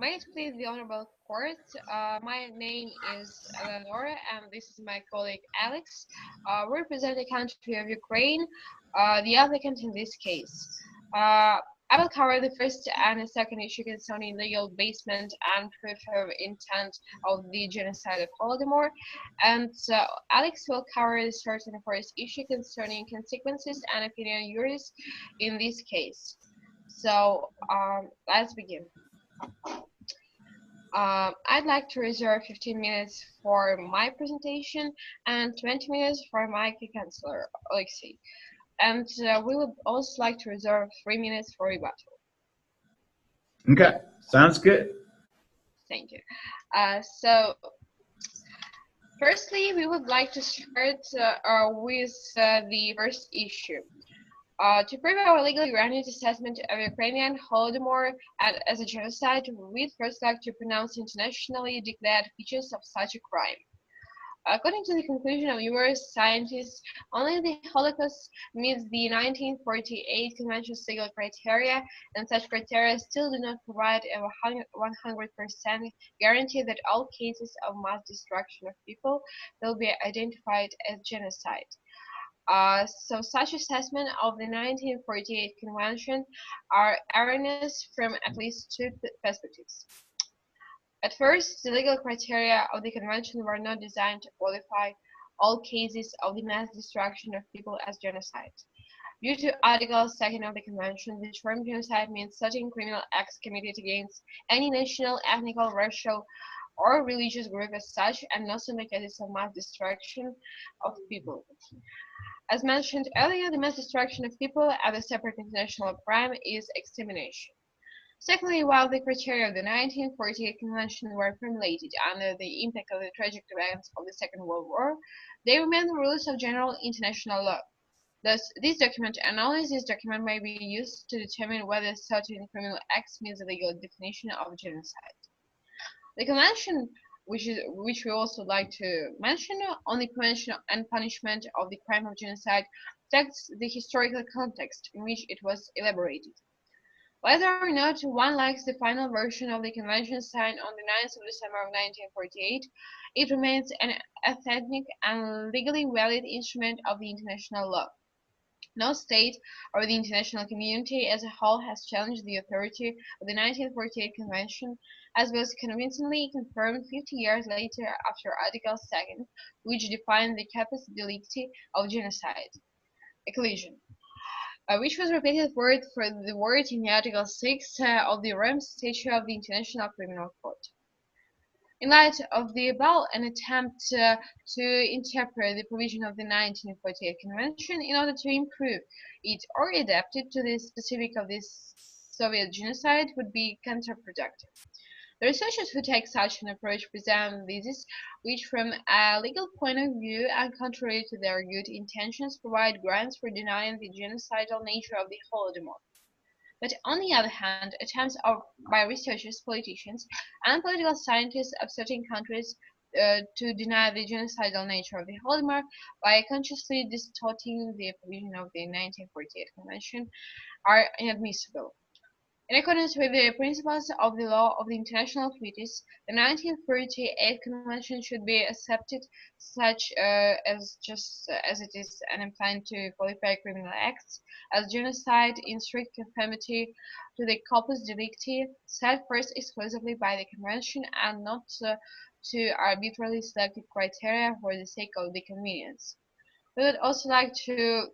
May it please the Honorable Court, my name is Eleonora and this is my colleague Alex. We represent the country of Ukraine, the applicant in this case. I will cover the first and the second issue concerning legal basement and proof of intent of the genocide of Holomdor, and Alex will cover the third and fourth issue concerning consequences and opinion juris in this case. So let's begin. I'd like to reserve 15 minutes for my presentation and 20 minutes for my co-counselor, Alexei. And we would also like to reserve 3 minutes for rebuttal. Okay, sounds good. Thank you. So, firstly, we would like to start with the first issue. To prove our legally grounded assessment of Ukrainian Holodomor as a genocide, we'd first like to pronounce internationally declared features of such a crime. According to the conclusion of US scientists, only the Holocaust meets the 1948 Convention's legal criteria, and such criteria still do not provide a 100% guarantee that all cases of mass destruction of people will be identified as genocide. So such assessment of the 1948 Convention are erroneous from at least two perspectives. At first, the legal criteria of the Convention were not designed to qualify all cases of the mass destruction of people as genocide. Due to Article 2 of the Convention, the term genocide means certain criminal acts committed against any national, ethnic, racial, or religious group as such, and not simply cases of mass destruction of people. As mentioned earlier, the mass destruction of people as a separate international crime is extermination. Secondly, while the criteria of the 1948 Convention were formulated under the impact of the tragic events of the Second World War, they remain the rules of general international law. Thus, this document and only this document may be used to determine whether certain criminal acts meet the legal definition of genocide. The Convention, which we also like to mention, on the prevention and punishment of the crime of genocide, reflects the historical context in which it was elaborated. Whether or not one likes the final version of the Convention signed on the 9th of December of 1948, it remains an authentic and legally valid instrument of the international law. No state or the international community as a whole has challenged the authority of the 1948 Convention, as was convincingly confirmed 50 years later after Article 2, which defined the capus delicti of genocide, a collision, which was repeated word for the word in Article 6 of the Rome Statute of the International Criminal Court. In light of the above, an attempt to interpret the provision of the 1948 Convention in order to improve it or adapt it to the specific of this Soviet genocide would be counterproductive. The researchers who take such an approach present theses which, from a legal point of view and contrary to their good intentions, provide grounds for denying the genocidal nature of the Holodomor. But on the other hand, attempts by researchers, politicians, and political scientists of certain countries to deny the genocidal nature of the Holodomor by consciously distorting the provision of the 1948 Convention are inadmissible. In accordance with the principles of the law of the international treaties, the 1948 Convention should be accepted such as just as it is and implying to qualify criminal acts as genocide in strict conformity to the corpus delicti set first exclusively by the Convention and not to arbitrarily selected criteria for the sake of the convenience. We would also like to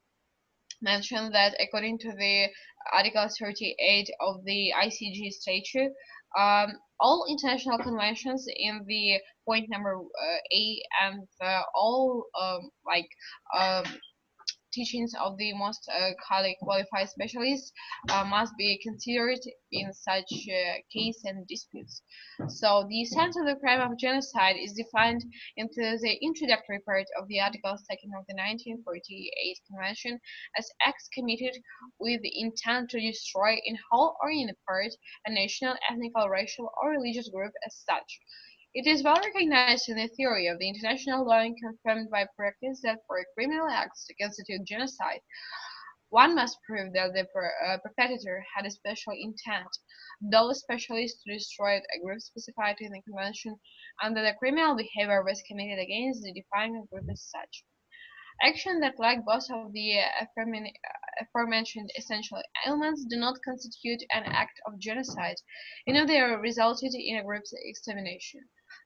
mention that according to the Article 38 of the ICG statute, all international conventions in the point number A and all teachings of the most highly qualified specialists must be considered in such case and disputes. So the sense of the crime of genocide is defined into the introductory part of the Article 2 of the 1948 Convention as acts committed with the intent to destroy in whole or in part a national, ethnic, racial, or religious group as such. It is well recognized in the theory of the international law and confirmed by practice that for criminal acts to constitute genocide, one must prove that the perpetrator had a special intent those specialists to destroy a group specified in the convention, and that the criminal behavior was committed against the defined group as such. Action that lack both of the aforementioned essential elements do not constitute an act of genocide, even if they resulted in a group's extermination.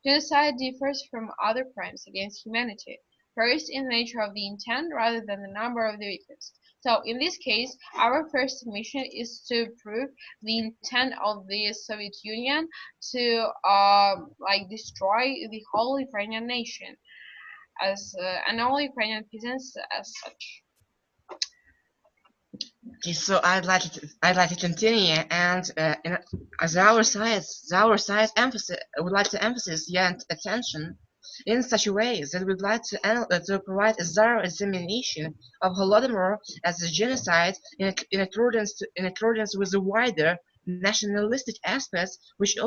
Genocide differs from other crimes against humanity, first in the nature of the intent rather than the number of the victims. So in this case, our first mission is to prove the intent of the Soviet Union to destroy the whole Ukrainian nation as and all Ukrainian peasants as such. Okay, so I'd like to continue, and as our side emphasis would like to emphasize your attention in such a way that we'd like to provide a thorough examination of Holomdor as a genocide in accordance with the wider nationalistic aspects which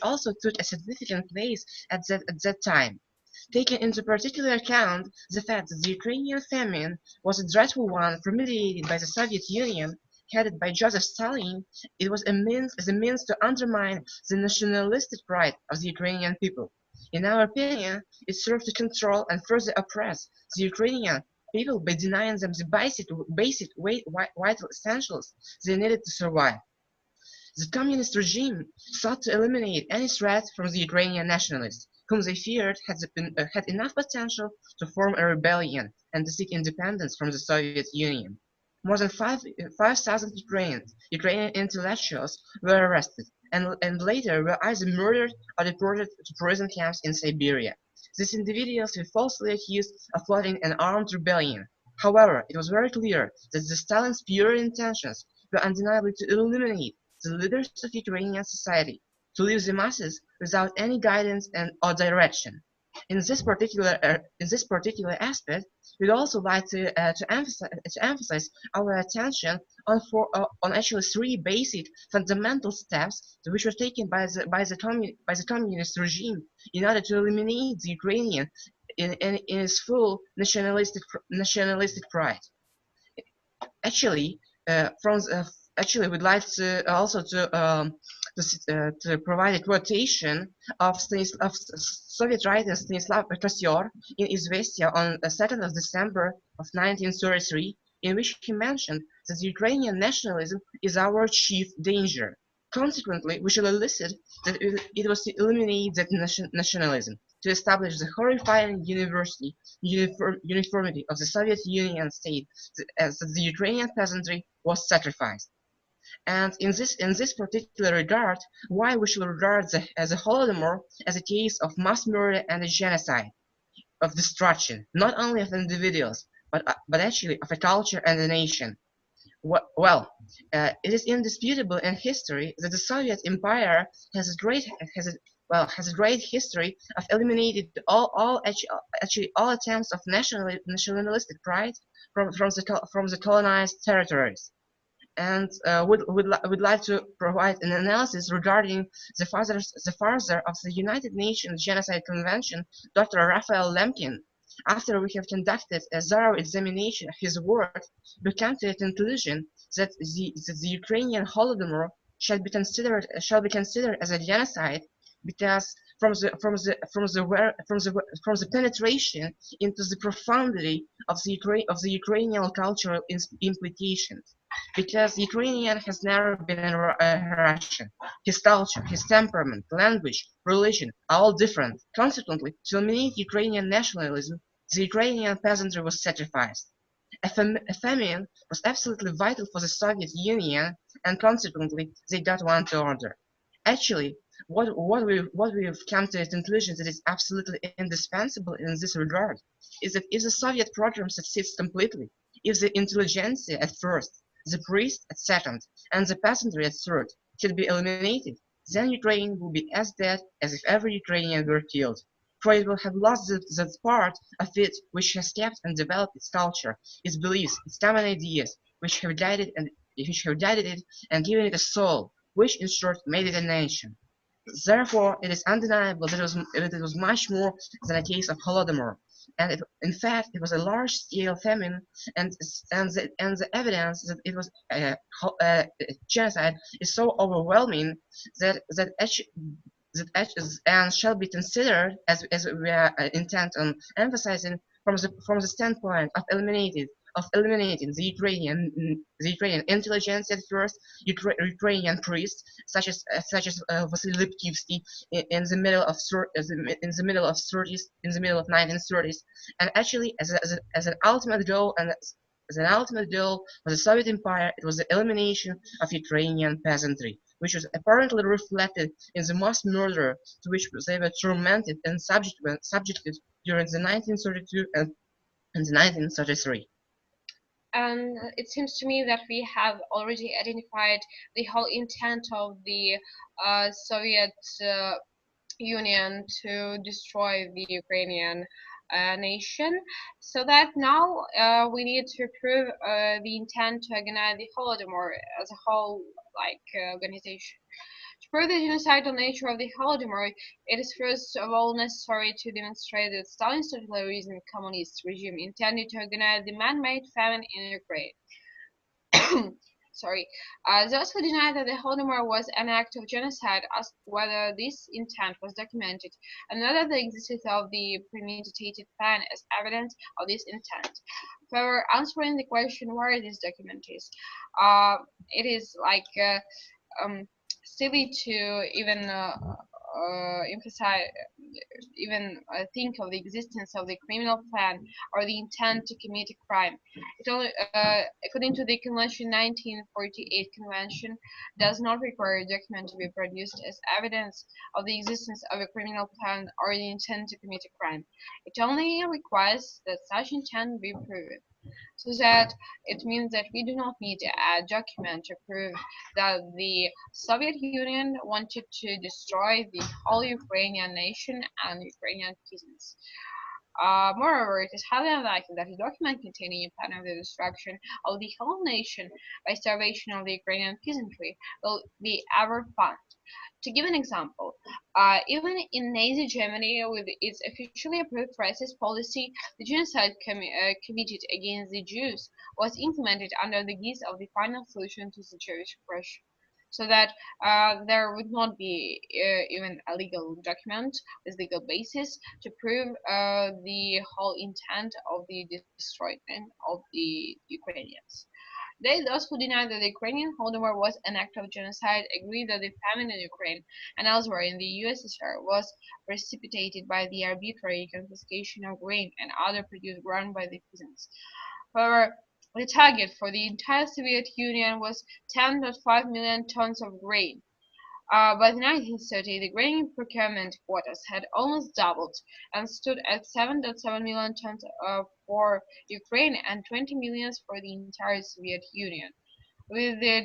also took a significant place at that time. Taking into particular account the fact that the Ukrainian famine was a dreadful one promulgated by the Soviet Union, headed by Joseph Stalin, it was a means to undermine the nationalistic pride of the Ukrainian people. In our opinion, it served to control and further oppress the Ukrainian people by denying them the basic vital essentials they needed to survive. The communist regime sought to eliminate any threat from the Ukrainian nationalists, whom they feared had enough potential to form a rebellion and to seek independence from the Soviet Union. More than 5,000 Ukrainian intellectuals were arrested and later were either murdered or deported to prison camps in Siberia. These individuals were falsely accused of plotting an armed rebellion. However, it was very clear that the Stalin's pure intentions were undeniably to eliminate the leaders of Ukrainian society, to leave the masses without any guidance or direction. In this particular aspect, we'd also like to emphasize our attention on actually three basic fundamental steps which were taken by the communist regime in order to eliminate the Ukrainian in its full nationalistic pride. Actually, we'd like to also to provide a quotation of Soviet writer Stanislav Kosyor in Izvestia on the 2nd of December of 1933, in which he mentioned that the Ukrainian nationalism is our chief danger. Consequently, we shall elicit that it was to eliminate that nationalism, to establish the horrifying uniformity of the Soviet Union state, as the Ukrainian peasantry was sacrificed. And in this particular regard, why we shall regard the Holomdor as a case of mass murder and a genocide, of destruction, not only of individuals, but actually of a culture and a nation. It is indisputable in history that the Soviet Empire has a great history of eliminating all attempts of nationalistic pride from the colonized territories. And would like to provide an analysis regarding the father of the United Nations Genocide Convention, Dr. Raphael Lemkin. After we have conducted a thorough examination of his work, we come to a conclusion that the Ukrainian Holodomor shall be considered as a genocide because from the penetration into the profundity of the Ukrainian cultural implications. Because Ukrainian has never been Russian. His culture, his temperament, language, religion are all different. Consequently, to eliminate Ukrainian nationalism, the Ukrainian peasantry was sacrificed. A famine was absolutely vital for the Soviet Union, and consequently, they got one to order. Actually, what we've come to a conclusion that is absolutely indispensable in this regard is that if the Soviet program succeeds completely, if the intelligentsia at first, the priest at second, and the peasantry at third should be eliminated, then Ukraine will be as dead as if every Ukrainian were killed, for it will have lost that part of it which has kept and developed its culture, its beliefs, its common ideas, which have guided it and given it a soul, which in short made it a nation. Therefore, it is undeniable that it was much more than a case of Holodomor, and in fact, it was a large-scale famine, and the evidence that it was genocide is so overwhelming and shall be considered as we are intent on emphasizing from the standpoint of eliminating the Ukrainian intelligence at first, Ukrainian priests such as Vasily Lipkivsky in the middle of 1930s, and actually as an ultimate goal for the Soviet Empire, it was the elimination of Ukrainian peasantry, which was apparently reflected in the mass murder to which they were tormented and subjected during the 1932 and the 1933. And it seems to me that we have already identified the whole intent of the Soviet Union to destroy the Ukrainian nation. So that now we need to prove the intent to organize the Holodomor as a whole, organization. To prove the genocidal nature of the Holodomor, it is first of all necessary to demonstrate that Stalin's totalitarian communist regime intended to organize the man-made famine in Ukraine. Sorry. Those who deny that the Holodomor was an act of genocide ask whether this intent was documented and whether the existence of the premeditated plan is evidence of this intent. However, answering the question where this document is, it is silly to even emphasize, even think of the existence of the criminal plan or the intent to commit a crime. It only, according to the Convention 1948 Convention, does not require a document to be produced as evidence of the existence of a criminal plan or the intent to commit a crime. It only requires that such intent be proven. So that it means that we do not need a document to prove that the Soviet Union wanted to destroy the whole Ukrainian nation and Ukrainian peasants. Moreover, it is highly unlikely that a document containing a plan of the destruction of the whole nation by starvation of the Ukrainian peasantry will be ever found. To give an example, even in Nazi Germany, with its officially approved racist policy, the genocide committed against the Jews was implemented under the guise of the final solution to the Jewish oppression, so that there would not be even a legal document with legal basis to prove the whole intent of the destroyment of the Ukrainians. Those who deny that the Ukrainian Holodomor was an act of genocide agree that the famine in Ukraine and elsewhere in the USSR was precipitated by the arbitrary confiscation of grain and other produce ground by the peasants. However, the target for the entire Soviet Union was 10.5 million tons of grain. By the 1930s, the grain procurement quotas had almost doubled and stood at 7.7 million tons for Ukraine and 20 million for the entire Soviet Union. With the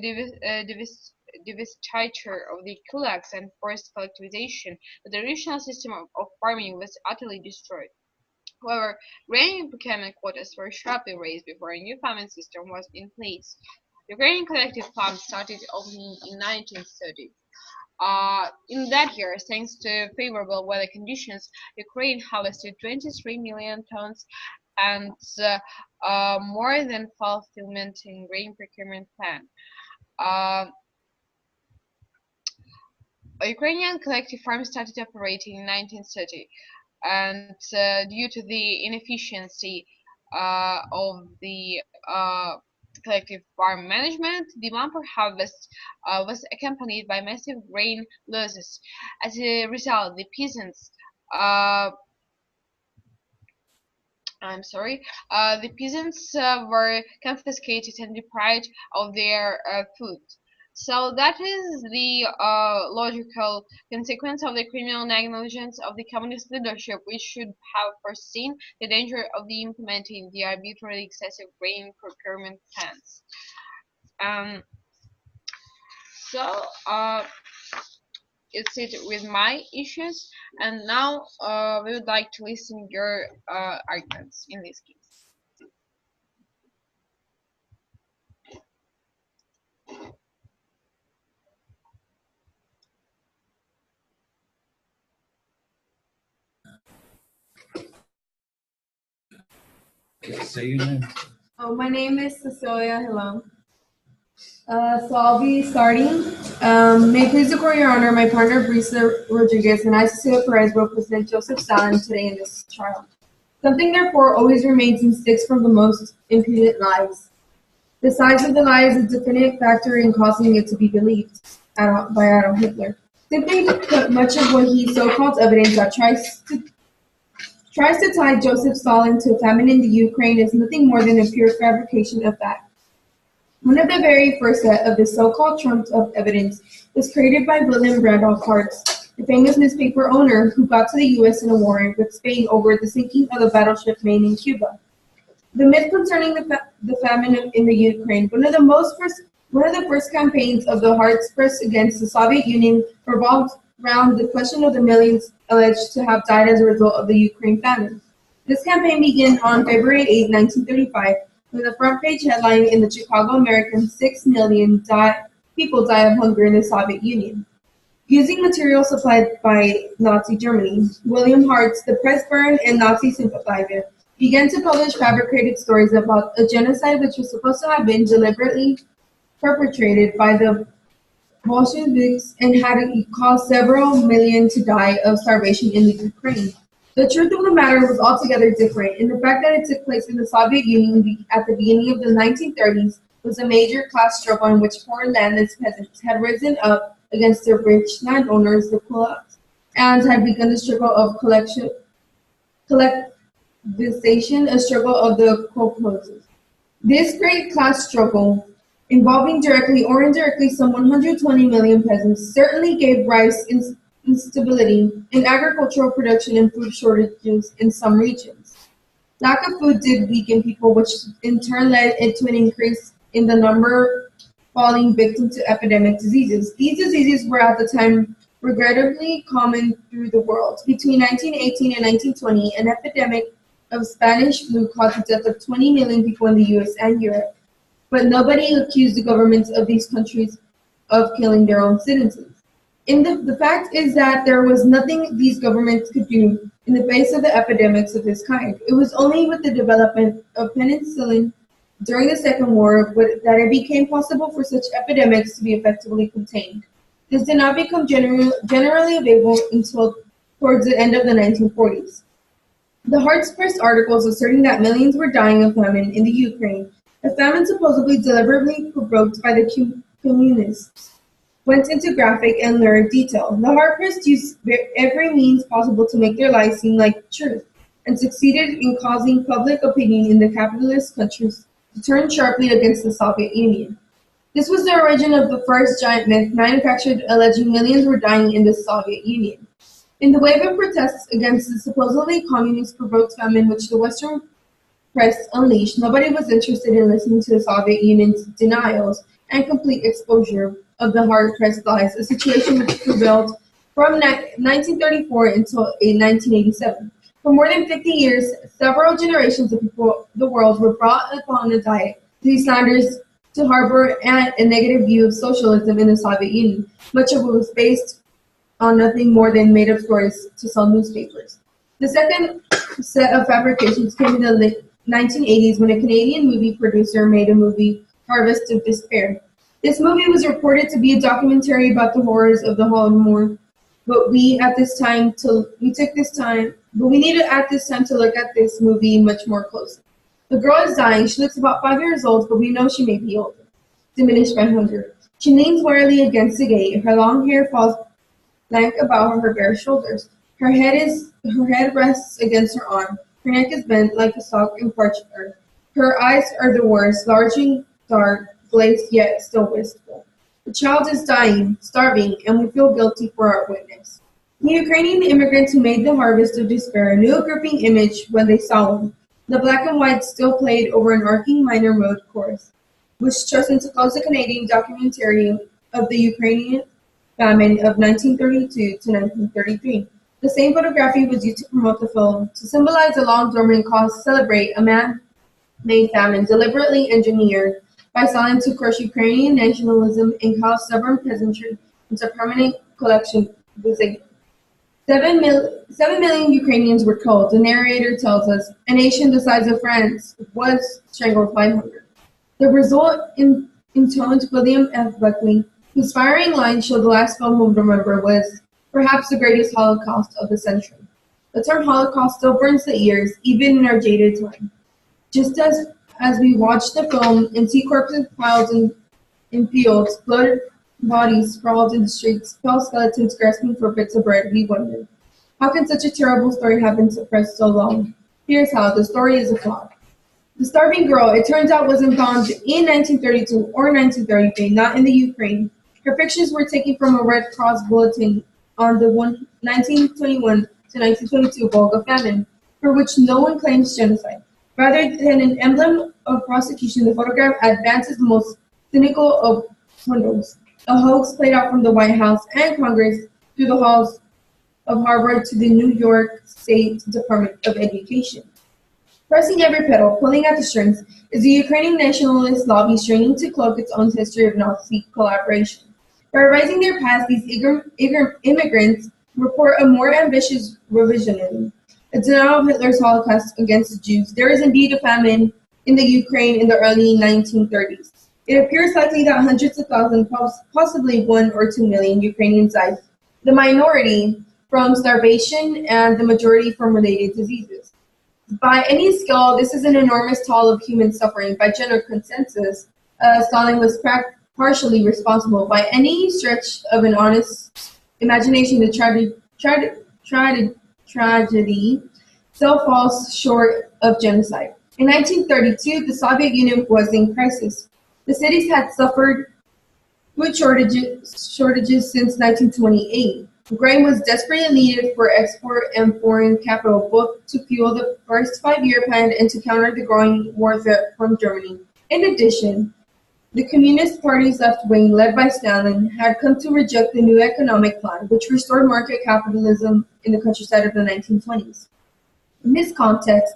divestiture of the kulaks and forced collectivization, the traditional system of farming was utterly destroyed. However, grain procurement quotas were sharply raised before a new farming system was in place. Ukrainian collective farms started opening in 1930. In that year, thanks to favorable weather conditions, Ukraine harvested 23 million tons and more than fulfillment in grain procurement plan. Ukrainian collective farms started operating in 1930, and due to the inefficiency of the collective farm management, demand for harvest was accompanied by massive grain losses. As a result, the peasants were confiscated and deprived of their food. So that is the logical consequence of the criminal negligence of the communist leadership, which should have foreseen the danger of the implementing the arbitrarily excessive grain procurement plans. It's it with my issues, and now we would like to listen your arguments in this case. Say your name. Oh, my name is Cecilia. Hello. So I'll be starting. May it please the court, Your Honor, my partner Brisa Rodriguez and I, Cecilia Perez, will present Joesph Stalin today in this trial. Something, therefore, always remains and sticks from the most impudent lies. The size of the lie is a definite factor in causing it to be believed by Adolf Hitler. Simply put, much of what he so-called evidence that tries to tie Joesph Stalin to a famine in the Ukraine is nothing more than a pure fabrication of fact. One of the very first set of this so-called trumps of evidence was created by William Randolph Hearst, the famous newspaper owner who got to the U.S. in a war with Spain over the sinking of the battleship Maine in Cuba. The myth concerning the famine in the Ukraine, one of the first campaigns of the Hearst press against the Soviet Union, revolved around the question of the millions alleged to have died as a result of the Ukraine famine. This campaign began on February 8, 1935, with a front page headline in the Chicago American, 6 million people die of hunger in the Soviet Union. Using material supplied by Nazi Germany, William Hearst, the press baron and Nazi sympathizer, began to publish fabricated stories about a genocide which was supposed to have been deliberately perpetrated by the Bolsheviks and had caused several million to die of starvation in the Ukraine. The truth of the matter was altogether different, and the fact that it took place in the Soviet Union at the beginning of the 1930s was a major class struggle in which poor landless peasants had risen up against their rich landowners, the kulaks, and had begun the struggle of collectivization, a struggle of the kolkhozes. This great class struggle, involving directly or indirectly some 120 million peasants, certainly gave rise to instability in agricultural production and food shortages in some regions. Lack of food did weaken people, which in turn led to an increase in the number falling victim to epidemic diseases. These diseases were at the time regrettably common through the world. Between 1918 and 1920, an epidemic of Spanish flu caused the death of 20 million people in the US and Europe, but nobody accused the governments of these countries of killing their own citizens. The fact is that there was nothing these governments could do in the face of the epidemics of this kind. It was only with the development of penicillin during the Second War that it became possible for such epidemics to be effectively contained. This did not become generally available until towards the end of the 1940s. The Hearst press articles asserting that millions were dying of famine in the Ukraine, a famine supposedly deliberately provoked by the communists, went into graphic and lurid detail. The Hearst used every means possible to make their lies seem like truth, and succeeded in causing public opinion in the capitalist countries to turn sharply against the Soviet Union. This was the origin of the first giant myth manufactured alleging millions were dying in the Soviet Union. In the wave of protests against the supposedly communist-provoked famine which the Western press unleashed, nobody was interested in listening to the Soviet Union's denials and complete exposure of the hard press lies, a situation which prevailed from 1934 until 1987. For more than 50 years, several generations of people the world were brought upon a diet these slanders to harbor a negative view of socialism in the Soviet Union. Much of it was based on nothing more than made-up stories to sell newspapers. The second set of fabrications came in the 1980s when a Canadian movie producer made a movie, Harvest of Despair. This movie was reported to be a documentary about the horrors of the Holomdor, but we needed at this time to look at this movie much more closely. The girl is dying. She looks about 5 years old, but we know she may be older, diminished by hunger. She leans wearily against the gate. Her long hair falls lank about her bare shoulders. Her head rests against her arm. Her neck is bent like a stalk in parched earth. Her eyes are the worst, large and dark, glazed yet still wistful. The child is dying, starving, and we feel guilty for our witness. The Ukrainian immigrants who made the Harvest of Despair knew a gripping image when they saw one. The black and white still played over an arcing minor mode chorus, which chosen to close the Canadian documentary of the Ukrainian famine of 1932 to 1933. The same photography was used to promote the film, to symbolize a long dormant cause to celebrate a man-made famine deliberately engineered by Stalin to crush Ukrainian nationalism and cause stubborn peasantry into permanent collection with a 7 million Ukrainians were killed, the narrator tells us. A nation the size of France was strangled by hunger. The result intoned William F. Buckley, whose firing line showed the last film we'll remember was perhaps the greatest Holocaust of the century. The term Holocaust still burns the ears, even in our jaded time. Just as we watch the film and see corpses piled in fields, bloated bodies sprawled in the streets, pale skeletons grasping for bits of bread, we wonder, how can such a terrible story have been suppressed so long? Here's how. The story is a flop. The starving girl, it turns out, wasn't found in 1932 or 1933, not in the Ukraine. Her pictures were taken from a Red Cross bulletin on the 1921 to 1922 Volga famine, for which no one claims genocide. Rather than an emblem of prosecution, the photograph advances the most cynical of windows, a hoax played out from the White House and Congress through the halls of Harvard to the New York State Department of Education. Pressing every pedal, pulling at the strings, is the Ukrainian nationalist lobby straining to cloak its own history of Nazi collaboration. By revising their past, these eager immigrants report a more ambitious revisionism, a denial of Hitler's Holocaust against the Jews. There is indeed a famine in the Ukraine in the early 1930s. It appears likely that hundreds of thousands, possibly 1 or 2 million Ukrainians died, the minority from starvation and the majority from related diseases. By any scale, this is an enormous toll of human suffering. By general consensus, Stalin was partially responsible. By any stretch of an honest imagination, the tragedy still falls short of genocide. In 1932, the Soviet Union was in crisis. The cities had suffered food shortages since 1928. Grain was desperately needed for export and foreign capital, both to fuel the first 5-year plan and to counter the growing war threat from Germany. In addition, the Communist Party's left wing, led by Stalin, had come to reject the new economic plan, which restored market capitalism in the countryside of the 1920s. In this context,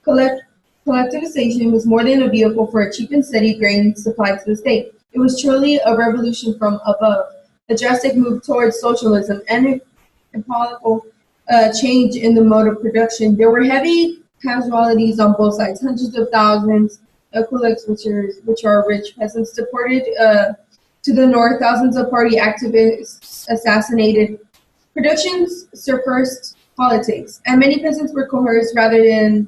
collectivization was more than a vehicle for a cheap and steady grain supply to the state. It was truly a revolution from above, a drastic move towards socialism and a political change in the mode of production. There were heavy casualties on both sides. Hundreds of thousands of kulaks, which are rich peasants, deported to the north. Thousands of party activists assassinated. Productions surpassed politics, and many peasants were coerced rather than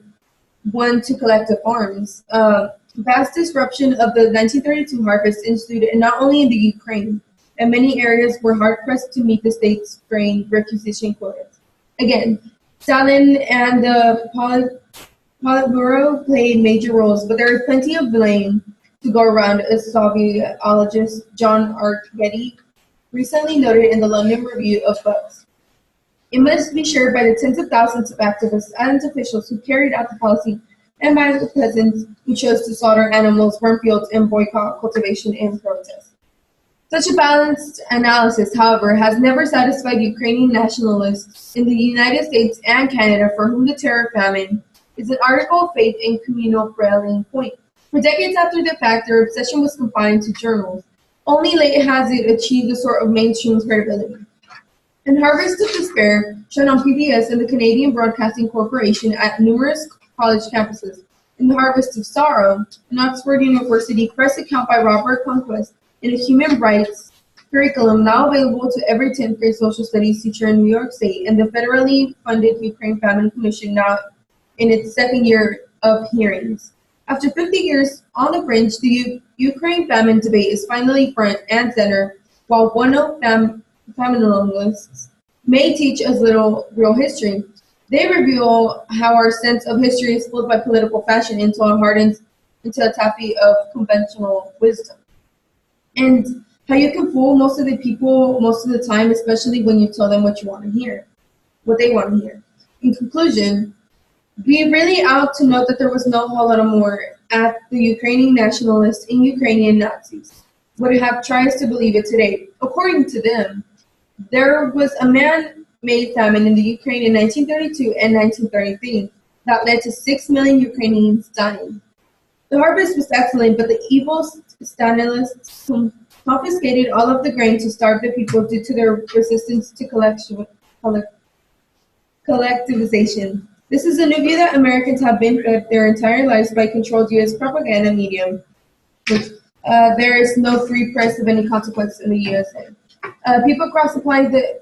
won to collective farms. Vast disruption of the 1932 harvest ensued, and not only in the Ukraine, and many areas were hard-pressed to meet the state's grain requisition quotas. Again, Stalin and the Politburo played major roles, but there is plenty of blame to go around, as Sovietologist John Arcady recently noted in the London Review of Books. It must be shared by the tens of thousands of activists and officials who carried out the policy, and by the peasants who chose to slaughter animals, burn fields, and boycott cultivation in protest. Such a balanced analysis, however, has never satisfied Ukrainian nationalists in the United States and Canada, for whom the terror famine is an article of faith and communal rallying point. For decades after the fact, their obsession was confined to journals. Only late has it achieved a sort of mainstream credibility. In Harvest of Despair, shown on PBS and the Canadian Broadcasting Corporation at numerous college campuses. In The Harvest of Sorrow, an Oxford University press account by Robert Conquest, in a human rights curriculum now available to every 10th grade social studies teacher in New York State, and the federally funded Ukraine Famine Commission now in its second year of hearings. After 50 years on the fringe, the Ukraine famine debate is finally front and center, while one-note faminologists may teach us little real history. They reveal how our sense of history is fooled by political fashion until it hardens into a taffy of conventional wisdom. And how you can fool most of the people most of the time, especially when you tell them what you want to hear, what they want to hear. In conclusion, we really ought to note that there was no Holomdor at the Ukrainian nationalists and Ukrainian Nazis would have tried to believe it today. According to them, there was a man-made famine in the Ukraine in 1932 and 1933 that led to 6 million Ukrainians dying. The harvest was excellent, but the evil Stalinists confiscated all of the grain to starve the people due to their resistance to collectivization. This is a new view that Americans have been fed their entire lives by controlled U.S. propaganda media, which there is no free press of any consequence in the USA. People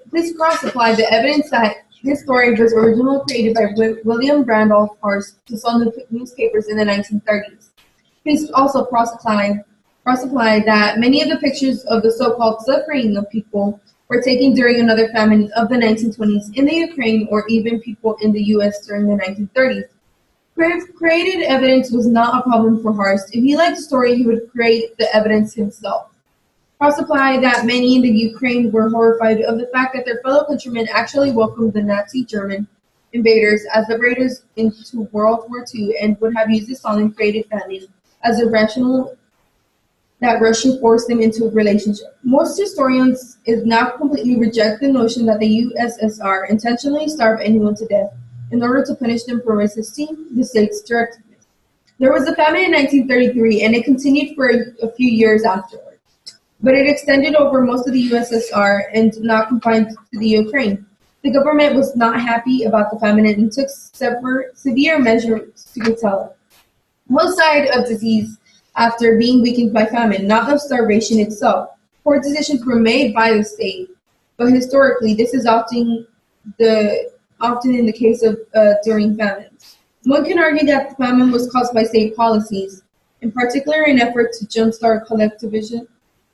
please cross-apply the evidence that this story was originally created by William Randolph Hearst to sell newspapers in the 1930s. Please also cross-apply that many of the pictures of the so-called suffering of people were taken during another famine of the 1920s in the Ukraine or even people in the US during the 1930s. Created evidence was not a problem for Hearst. If he liked the story, he would create the evidence himself. Cross-apply that many in the Ukraine were horrified of the fact that their fellow countrymen actually welcomed the Nazi German invaders as liberators into World War II and would have used the Stalin-created famine as a rationale that Russia forced them into a relationship. Most historians now completely reject the notion that the USSR intentionally starved anyone to death in order to punish them for resisting the state's directives. There was a famine in 1933 and it continued for a few years afterwards. But it extended over most of the USSR and not confined to the Ukraine. The government was not happy about the famine and took severe measures to control it. Most died of disease after being weakened by famine, not of starvation itself. Poor decisions were made by the state, but historically, this is often in the case of during famines. One can argue that the famine was caused by state policies, in particular an effort to jumpstart collectivism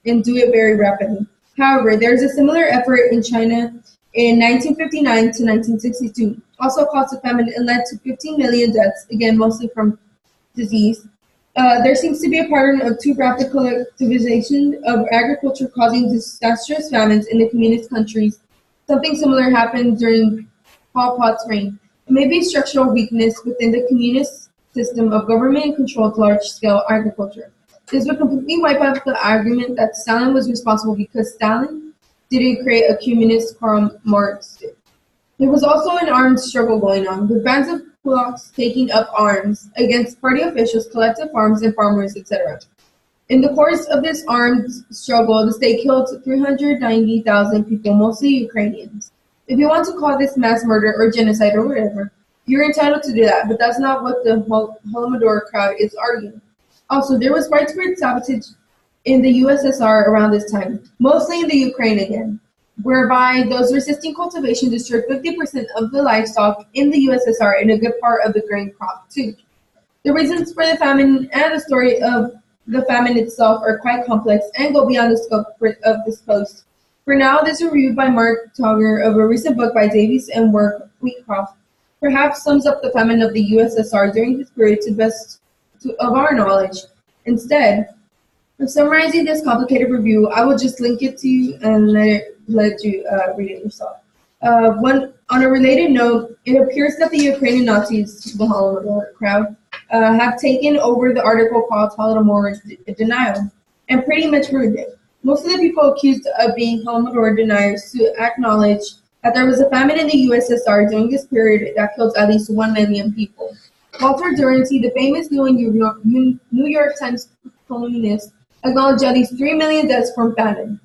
and do it very rapidly. However, there is a similar effort in China in 1959 to 1962, also caused a famine and led to 15 million deaths, again mostly from disease. There seems to be a pattern of too rapid collectivization of agriculture causing disastrous famines in the communist countries. Something similar happened during Pol Pot's reign. It may be structural weakness within the communist system of government-controlled large-scale agriculture. This would completely wipe out the argument that Stalin was responsible because Stalin didn't create a communist Karl Marx did. There was also an armed struggle going on, with bands of kulaks taking up arms against party officials, collective farms, and farmers, etc. In the course of this armed struggle, the state killed 390,000 people, mostly Ukrainians. If you want to call this mass murder or genocide or whatever, you're entitled to do that, but that's not what the Holomdor crowd is arguing. Also, there was widespread sabotage in the USSR around this time, mostly in the Ukraine again, whereby those resisting cultivation destroyed 50% of the livestock in the USSR and a good part of the grain crop too. The reasons for the famine and the story of the famine itself are quite complex and go beyond the scope of this post. For now, this review by Mark Togger of a recent book by Davies and Wheatcroft perhaps sums up the famine of the USSR during this period to best of our knowledge. Instead of summarizing this complicated review, I will just link it to you and let you read it yourself. On a related note, it appears that the Ukrainian Nazis, the Holomdor crowd, have taken over the article called Holomdor Denial and pretty much ruined it. Most of the people accused of being Holomdor deniers to acknowledge that there was a famine in the USSR during this period that killed at least 1 million people. Walter Duranty, the famous New York Times columnist, acknowledged at least 3 million deaths from famine.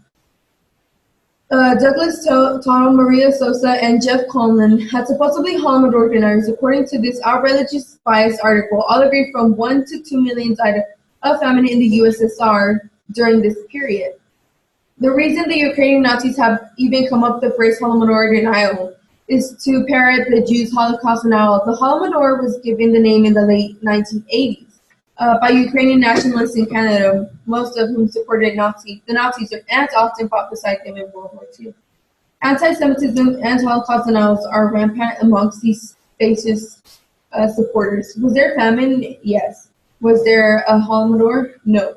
Douglas Tuttle, Maria Sosa, and Jeff Conlon had supposedly Holomdor deniers. According to this outrageous biased article, all agreed from 1 to 2 million died of famine in the USSR during this period. The reason the Ukrainian Nazis have even come up with the phrase Holomdor denial is to parrot the Jews' Holocaust denial. The Holomdor was given the name in the late 1980s by Ukrainian nationalists in Canada, most of whom supported the Nazis and often fought beside them in World War II. Anti-Semitism and Holocaust denials are rampant amongst these fascist supporters. Was there famine? Yes. Was there a Holomdor? No.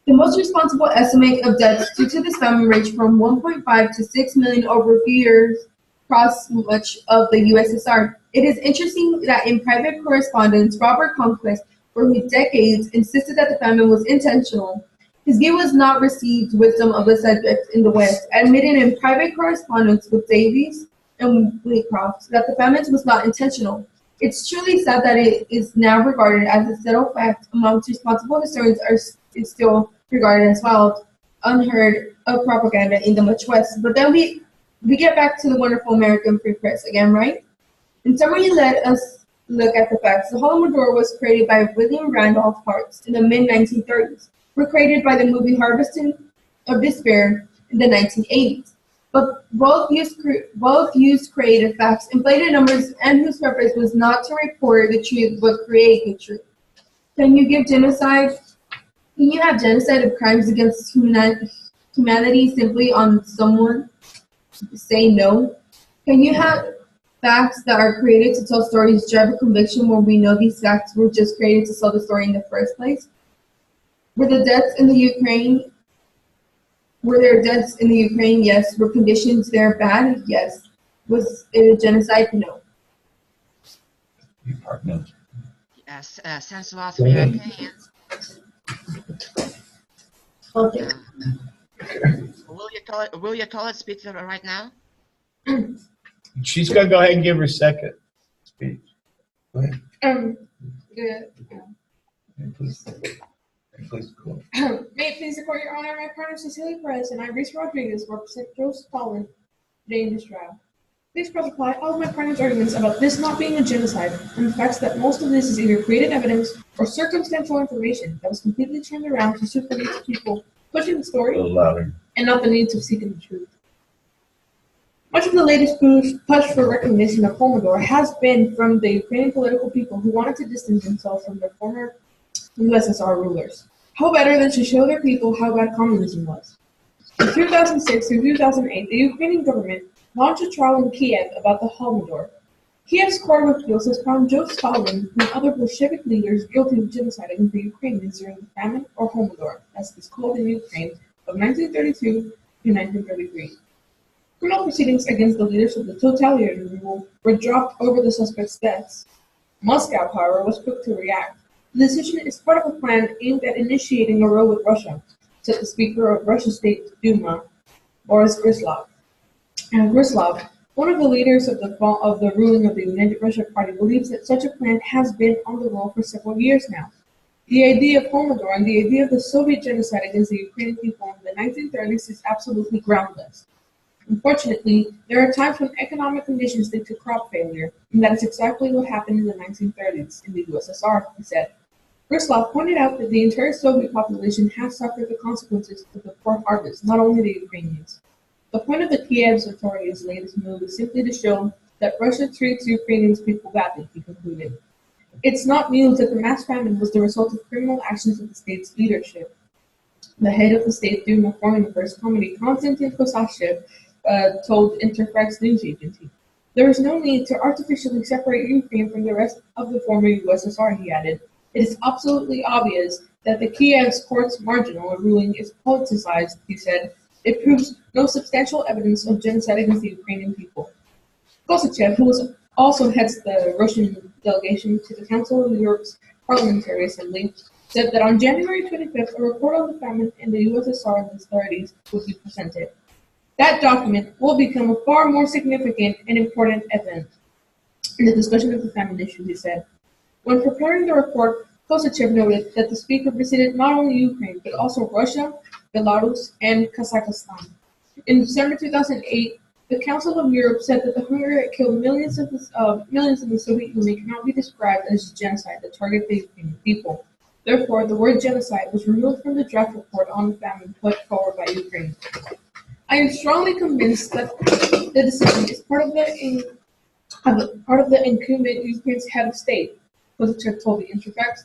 The most responsible estimate of deaths due to this famine ranged from 1.5 to 6 million over a few years across much of the USSR. It is interesting that in private correspondence, Robert Conquest, for decades, insisted that the famine was intentional. His view was not received wisdom of the subject in the West, admitting in private correspondence with Davies and Wheatcroft that the famine was not intentional. It's truly sad that it is now regarded as a settled fact amongst responsible historians is still regarded as wild, unheard of propaganda in the much West. But then we get back to the wonderful American free press again, right? In summary, let us look at the facts. The Holomdor was created by William Randolph Hearst in the mid-1930s, were created by the movie Harvesting of Despair in the 1980s. But both used creative facts, inflated numbers, and whose purpose was not to report the truth but create the truth. Can you have genocide of crimes against humanity simply on someone say no? Can you have facts that are created to tell stories drive a conviction when we know these facts were just created to tell the story in the first place? Were there deaths in the Ukraine? Yes. Were conditions there bad? Yes. Was it a genocide? No. No. Yes, thanks a lot for your opinion. Okay. Will you tell it speak right now? She's going to go ahead and give her second speech. Go ahead. Good. Please go. May it please the court, Your Honor, my partner Cecilia Perez and I, Reese Rodriguez, represent Stalin today in this trial. Please cross-apply all of my partner's arguments about this not being a genocide and the facts that most of this is either created evidence or circumstantial information that was completely turned around to suit the needs of people pushing the story and not the needs of seeking the truth. Much of the latest push for recognition of Holomdor has been from the Ukrainian political people who wanted to distance themselves from their former USSR rulers. How better than to show their people how bad communism was? In 2006 through 2008, the Ukrainian government launched a trial in Kiev about the Holomdor. Kiev's Court of Appeals has found Joesph, Stalin and other Bolshevik leaders guilty of genocide against the Ukrainians during the famine, or Holomdor, as it is called in Ukraine, of 1932 to 1933. Criminal proceedings against the leaders of the totalitarian rule were dropped over the suspects' deaths. Moscow, however, was quick to react. The decision is part of a plan aimed at initiating a row with Russia, said the Speaker of Russia's State Duma, Boris Gryzlov. Gryzlov, one of the leaders of the ruling of the United Russia Party, believes that such a plan has been on the roll for several years now. The idea of Holomdor and the idea of the Soviet genocide against the Ukrainian people in the 1930s is absolutely groundless. Unfortunately, there are times when economic conditions lead to crop failure, and that is exactly what happened in the 1930s in the USSR, he said. Gryzlov pointed out that the entire Soviet population has suffered the consequences of the poor harvest, not only the Ukrainians. The point of the Kiev's authorities' latest move is simply to show that Russia treats Ukrainian people badly, he concluded. It's not news that the mass famine was the result of criminal actions of the state's leadership. The head of the State Duma forming the first committee, Konstantin Kosachev, told Interfax news agency. There is no need to artificially separate Ukraine from the rest of the former USSR, he added. It is absolutely obvious that the Kiev's court's marginal ruling is politicized, he said. It proves no substantial evidence of genocide against the Ukrainian people. Kosachev, who also heads the Russian delegation to the Council of Europe's Parliamentary Assembly, said that on January 25th, a report on the famine in the USSR in the 30s would be presented. That document will become a far more significant and important event in the discussion of the famine issue, he said. When preparing the report, Kosachev noted that the speaker visited not only Ukraine, but also Russia, Belarus, and Kazakhstan. In December 2008, the Council of Europe said that the hunger that killed millions in the Soviet Union cannot be described as genocide that targeted the Ukrainian people. Therefore, the word genocide was removed from the draft report on the famine put forward by Ukraine. I am strongly convinced that the decision is part of the incumbent Ukraine's head of state, Kosachev told the Interfax.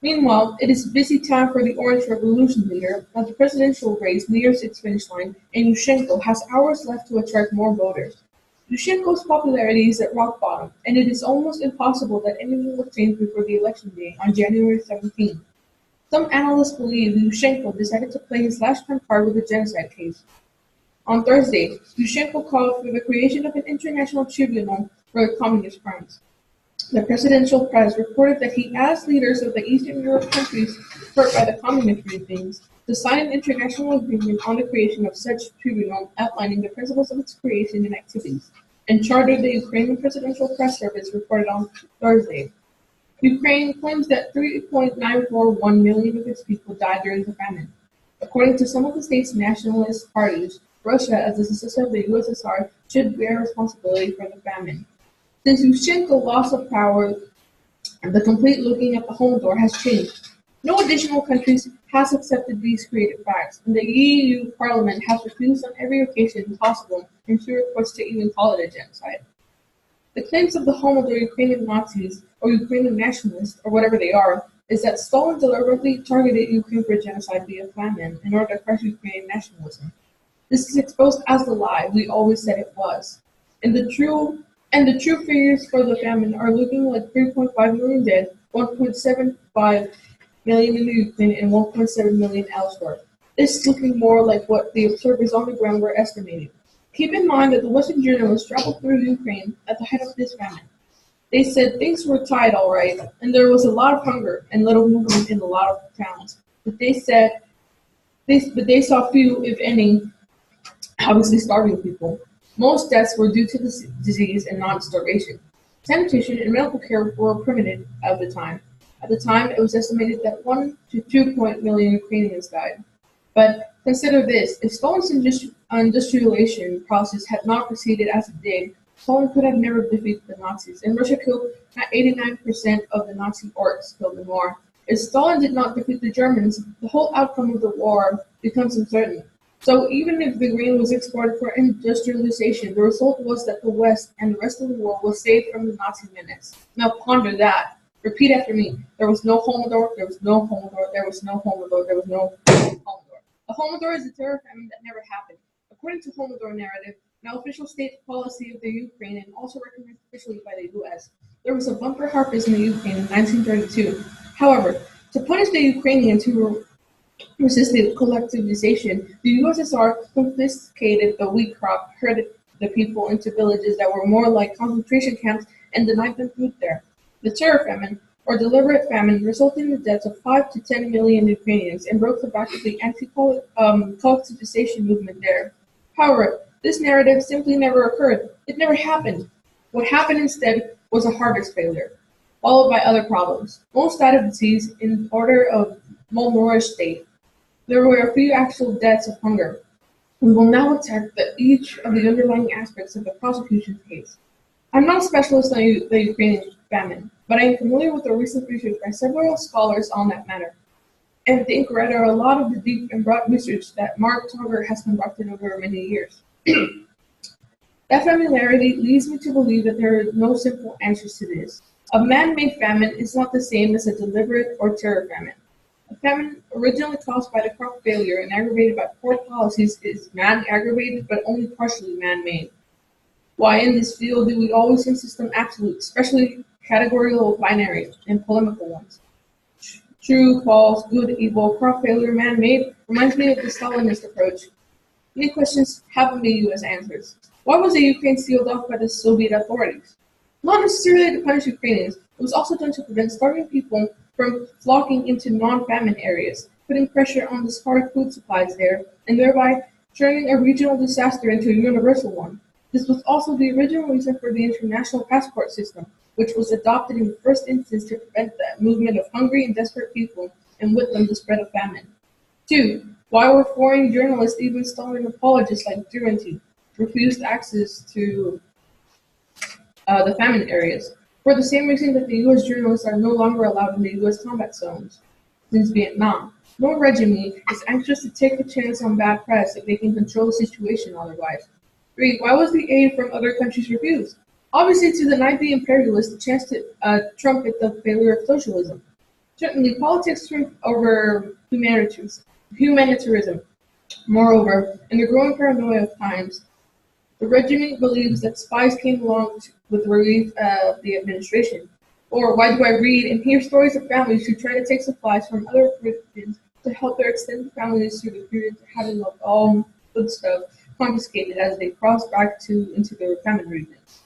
Meanwhile, it is busy time for the Orange Revolution leader as the presidential race nears its finish line, and Yushchenko has hours left to attract more voters. Yushchenko's popularity is at rock bottom, and it is almost impossible that anything will change before the election day on January 17. Some analysts believe Yushchenko decided to play his last trump card with the genocide case. On Thursday, Yushchenko called for the creation of an international tribunal for communist crimes. The presidential press reported that he asked leaders of the Eastern Europe countries hurt by the communist regimes to sign an international agreement on the creation of such tribunal outlining the principles of its creation and activities, and chartered the Ukrainian Presidential Press Service reported on Thursday. Ukraine claims that 3.941 million of its people died during the famine. According to some of the state's nationalist parties, Russia, as the successor of the USSR, should bear responsibility for the famine. Since Yushchenko loss of power, the complete looking at the Holomdor has changed. No additional countries has accepted these created facts, and the EU Parliament has refused on every occasion possible in few reports to even call it a genocide. The claims of the Holomdor Ukrainian Nazis, or Ukrainian nationalists, or whatever they are, is that Stalin deliberately targeted Ukraine for genocide via famine in order to crush Ukrainian nationalism. This is exposed as the lie we always said it was. And the true figures for the famine are looking like 3.5 million dead, 1.75 million in the Ukraine, and 1.7 million elsewhere. This is looking more like what the observers on the ground were estimating. Keep in mind that the Western journalists traveled through Ukraine at the height of this famine. They said things were tight all right, and there was a lot of hunger and little movement in a lot of towns. But they saw few, if any, obviously starving people. Most deaths were due to the disease and not starvation. Sanitation and medical care were primitive at the time. At the time, it was estimated that 1 to 2 million Ukrainians died. But consider this, if Stalin's industrialization process had not proceeded as it did, Stalin could have never defeated the Nazis, and Russia killed 89% of the Nazi orcs killed in war. If Stalin did not defeat the Germans, the whole outcome of the war becomes uncertain. So even if the grain was exported for industrialization, the result was that the West and the rest of the world was saved from the Nazi menace. Now ponder that. Repeat after me. There was no Holomdor, there was no Holomdor, there was no Holomdor, there was no Holomdor. A Holomdor is a terror famine that never happened. According to Holomdor narrative, now official state policy of the Ukraine and also recognized officially by the US, there was a bumper harvest in the Ukraine in 1932. However, to punish the Ukrainians who resisted collectivization, the USSR confiscated the wheat crop, herded the people into villages that were more like concentration camps, and denied them food there. The terror famine, or deliberate famine, resulted in the deaths of 5 to 10 million Ukrainians and broke the back of the anti-collectivization movement there. However, this narrative simply never occurred. It never happened. What happened instead was a harvest failure, followed by other problems. Most died of disease in order of malnourished state. There were a few actual deaths of hunger. We will now attack each of the underlying aspects of the prosecution's case. I'm not a specialist on the Ukrainian famine, but I am familiar with the recent research by several scholars on that matter, and think rather a lot of the deep and broad research that Mark Togger has conducted over many years. That familiarity leads me to believe that there are no simple answers to this. A man-made famine is not the same as a deliberate or terror famine. A famine originally caused by the crop failure and aggravated by poor policies is man-aggravated but only partially man-made. Why in this field do we always insist on absolutes, especially categorical binaries and polemical ones? True, false, good, evil, crop failure, man-made reminds me of the Stalinist approach. Many questions haven't been used as answers. Why was the Ukraine sealed off by the Soviet authorities? Not necessarily to punish Ukrainians, it was also done to prevent starving people from flocking into non-famine areas, putting pressure on the scarce food supplies there, and thereby turning a regional disaster into a universal one. This was also the original reason for the international passport system, which was adopted in the first instance to prevent the movement of hungry and desperate people, and with them the spread of famine. 2. Why were foreign journalists, even Stalin apologists like Durante, refused access to the famine areas? For the same reason that the U.S. journalists are no longer allowed in the U.S. combat zones since Vietnam. No regime is anxious to take a chance on bad press if they can control the situation otherwise. 3. Why was the aid from other countries refused? Obviously to deny the imperialists the chance to trumpet the failure of socialism. Certainly, politics triumphed over humanitarianism. Moreover, in the growing paranoia of times, the regime believes that spies came along with the relief of the administration. Or why do I read and hear stories of families who try to take supplies from other regions to help their extended families through the period of having all foodstuff confiscated as they cross back into their famine regions?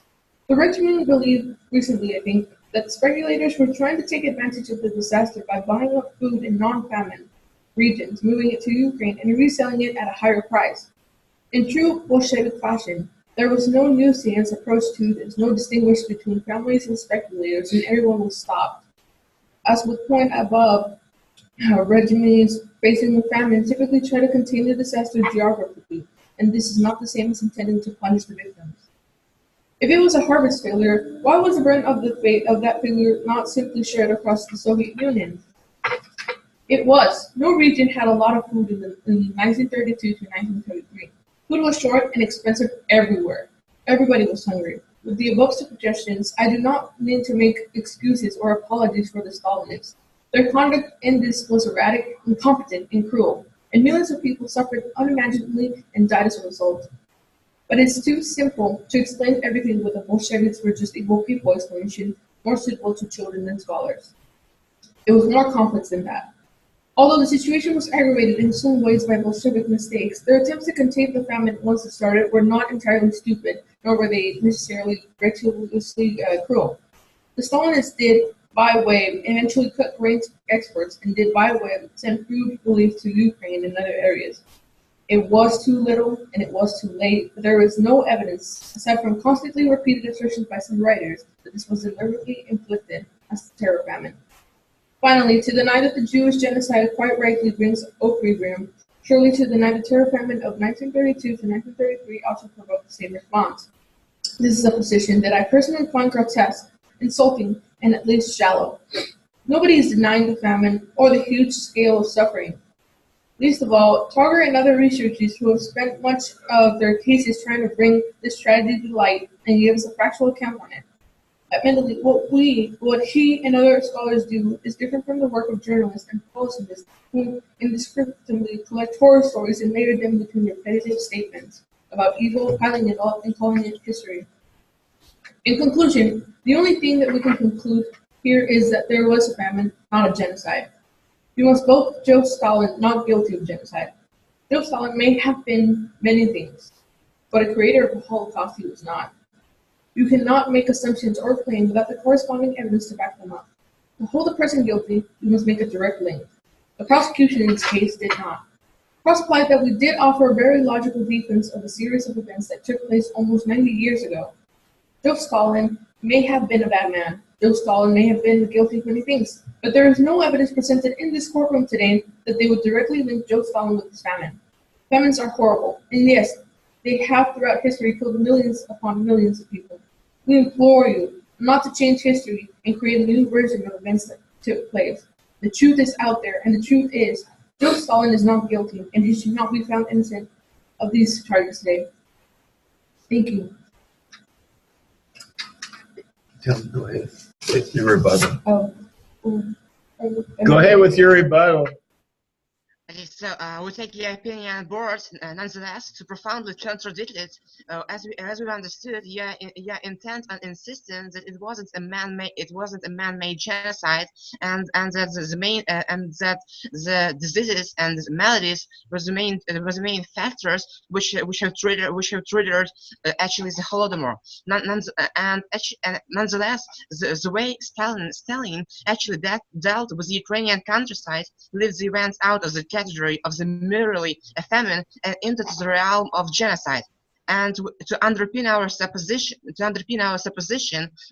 The regime believed recently, I think, that speculators were trying to take advantage of the disaster by buying up food in non-famine regions, moving it to Ukraine, and reselling it at a higher price. In true Bolshevik fashion, there was no nuisance approach to this, no distinguish between families and speculators, and everyone was stopped. As with point above, regimes facing the famine typically try to contain the disaster geographically, and this is not the same as intending to punish the victims. If it was a harvest failure, why was the burden of the fate of that failure not simply shared across the Soviet Union? It was. No region had a lot of food in 1932 to 1933. Food was short and expensive everywhere. Everybody was hungry. With the above suggestions, I do not mean to make excuses or apologies for the Stalinists. Their conduct in this was erratic, incompetent, and cruel, and millions of people suffered unimaginably and died as a result. But it's too simple to explain everything with the Bolsheviks were just equal people explanation, more suitable to children than scholars. It was more complex than that. Although the situation was aggravated in some ways by Bolshevik mistakes, their attempts to contain the famine once it started were not entirely stupid, nor were they necessarily gratuitously cruel. The Stalinists did, by way, eventually cut grain exports and did, by way, send food relief to Ukraine and other areas. It was too little and it was too late, but there is no evidence, aside from constantly repeated assertions by some writers, that this was deliberately inflicted as a terror famine. Finally, to deny that the Jewish genocide quite rightly brings opprobrium, surely to deny the terror famine of 1932 to 1933 also provoked the same response. This is a position that I personally find grotesque, insulting, and at least shallow. Nobody is denying the famine or the huge scale of suffering. Least of all, Targer and other researchers who have spent much of their cases trying to bring this tragedy to light and give us a factual account on it. Admittedly, what he and other scholars do is different from the work of journalists and publicists who indiscriminately collect horror stories and layer them between repetitive statements about evil, piling it up, and calling it history. In conclusion, the only thing that we can conclude here is that there was a famine, not a genocide. We must vote Joe Stalin not guilty of genocide. Joe Stalin may have been many things, but a creator of the Holocaust he was not. You cannot make assumptions or claims without the corresponding evidence to back them up. To hold a person guilty, you must make a direct link. The prosecution in this case did not. Cross replied that we did offer a very logical defense of a series of events that took place almost 90 years ago. Joe Stalin may have been a bad man. Joe Stalin may have been guilty of many things, but there is no evidence presented in this courtroom today that they would directly link Joe Stalin with this famine. Famines are horrible, and yes, they have throughout history killed millions upon millions of people. We implore you not to change history and create a new version of events that took place. The truth is out there, and the truth is, Joe Stalin is not guilty, and he should not be found innocent of these charges today. Thank you. Go ahead. It's your rebuttal. Go Go ahead with your rebuttal. Okay, so we take the opinion board nonetheless to profoundly contradict it, as we understood. Intent on insisting that it wasn't a man-made genocide, and that the diseases and maladies was the main factors which have triggered actually the Holomdor. Nonetheless, the way Stalin actually dealt with the Ukrainian countryside leaves the events out of the category of the merely a famine and into the realm of genocide. And to underpin our supposition,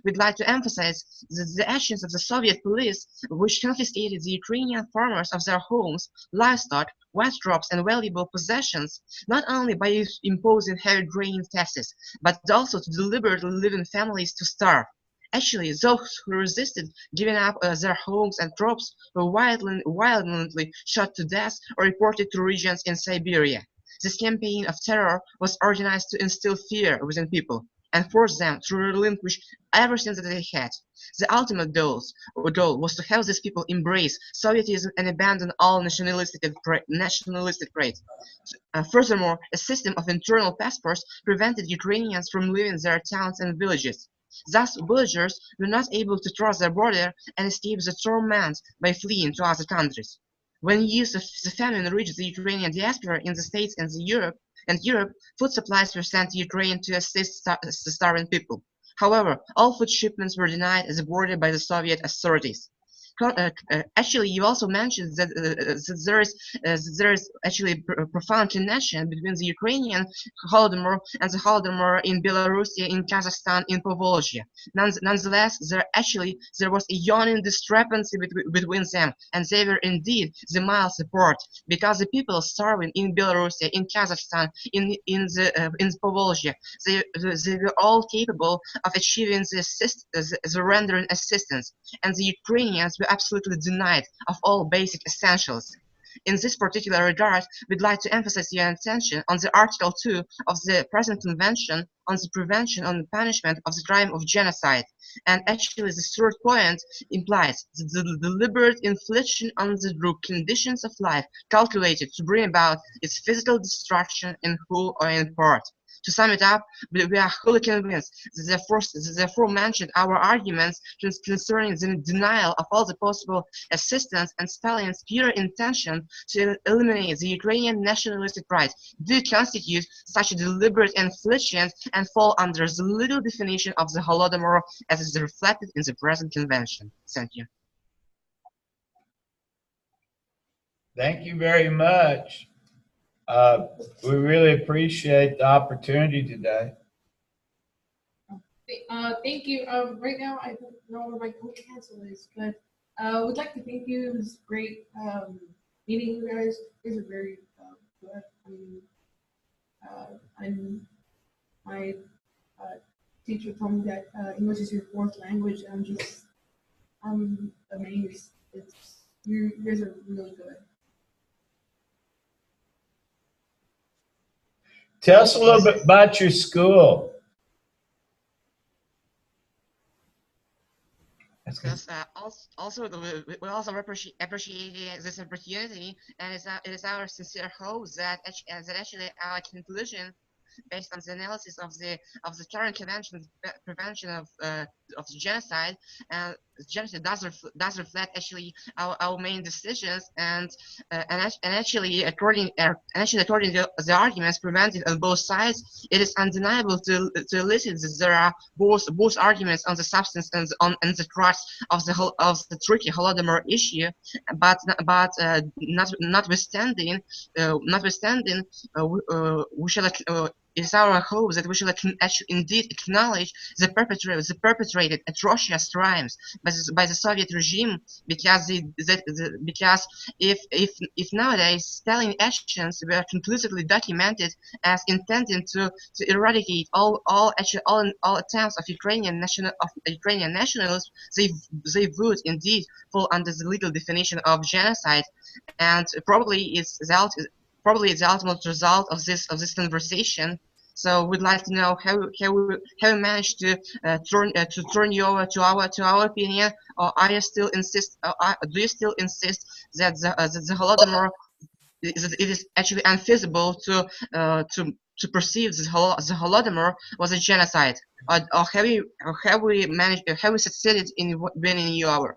we'd like to emphasize that the actions of the Soviet police, which confiscated the Ukrainian farmers of their homes, livestock, wet crops, and valuable possessions, not only by imposing heavy grain taxes, but also to deliberately leaving families to starve. Actually, those who resisted giving up their homes and crops were violently shot to death or reported to regions in Siberia. This campaign of terror was organized to instill fear within people and force them to relinquish everything that they had. The ultimate goal was to have these people embrace Sovietism and abandon all nationalistic traits. Furthermore, a system of internal passports prevented Ukrainians from leaving their towns and villages. Thus, villagers were not able to cross their border and escape the torment by fleeing to other countries. When news of the famine reached the Ukrainian diaspora in the States and Europe, food supplies were sent to Ukraine to assist the starving people. However, all food shipments were denied at the border by the Soviet authorities. Actually, you also mentioned that, there is actually profound connection between the Ukrainian Holodomor and the Holodomor in Belarus, in Kazakhstan, in Povolzhia. Nonetheless, there was a yawning discrepancy between them, and they were indeed the miles apart, because the people starving in Belarus, in Kazakhstan, in Povolzhia, they were all capable of achieving the rendering assistance, and the Ukrainians were absolutely denied of all basic essentials. In this particular regard, we'd like to emphasize your attention on the Article 2 of the present Convention on the Prevention and Punishment of the Crime of Genocide. And actually, the third point implies the deliberate infliction on the group conditions of life calculated to bring about its physical destruction in whole or in part. To sum it up, we are wholly convinced that the aforementioned our arguments concerning the denial of all the possible assistance and Stalin's pure intention to eliminate the Ukrainian nationalistic right do constitute such a deliberate infliction and fall under the legal definition of the Holodomor as is reflected in the present convention. Thank you. Thank you very much. We really appreciate the opportunity today. Thank you. Right now, I don't know where my co-counsel is, but would like to thank you. It was great meeting you guys. You guys are very good. My teacher told me that English is your fourth language. I'm amazed. You guys are really good. Tell us a little bit about your school. Because also we also appreciate this opportunity, and it is our sincere hope that actually our conclusion, based on the analysis of the current convention prevention of the genocide, genocide does reflect actually our main decisions, and actually according to the arguments presented on both sides, it is undeniable to elicit that there are both arguments on the substance and on the crux of the tricky Holodomor issue, but notwithstanding, we shall. It is our hope that we shall indeed acknowledge the perpetrated atrocious crimes by the Soviet regime, because if nowadays Stalin actions were conclusively documented as intending to eradicate all attempts of Ukrainian nationalists, they would indeed fall under the legal definition of genocide, and probably it's the ultimate result of this conversation. So we'd like to know how we managed to turn you over to our opinion, or do you still insist that the Holodomor it is actually unfeasible to perceive the Holodomor was a genocide, or have we succeeded in winning you over?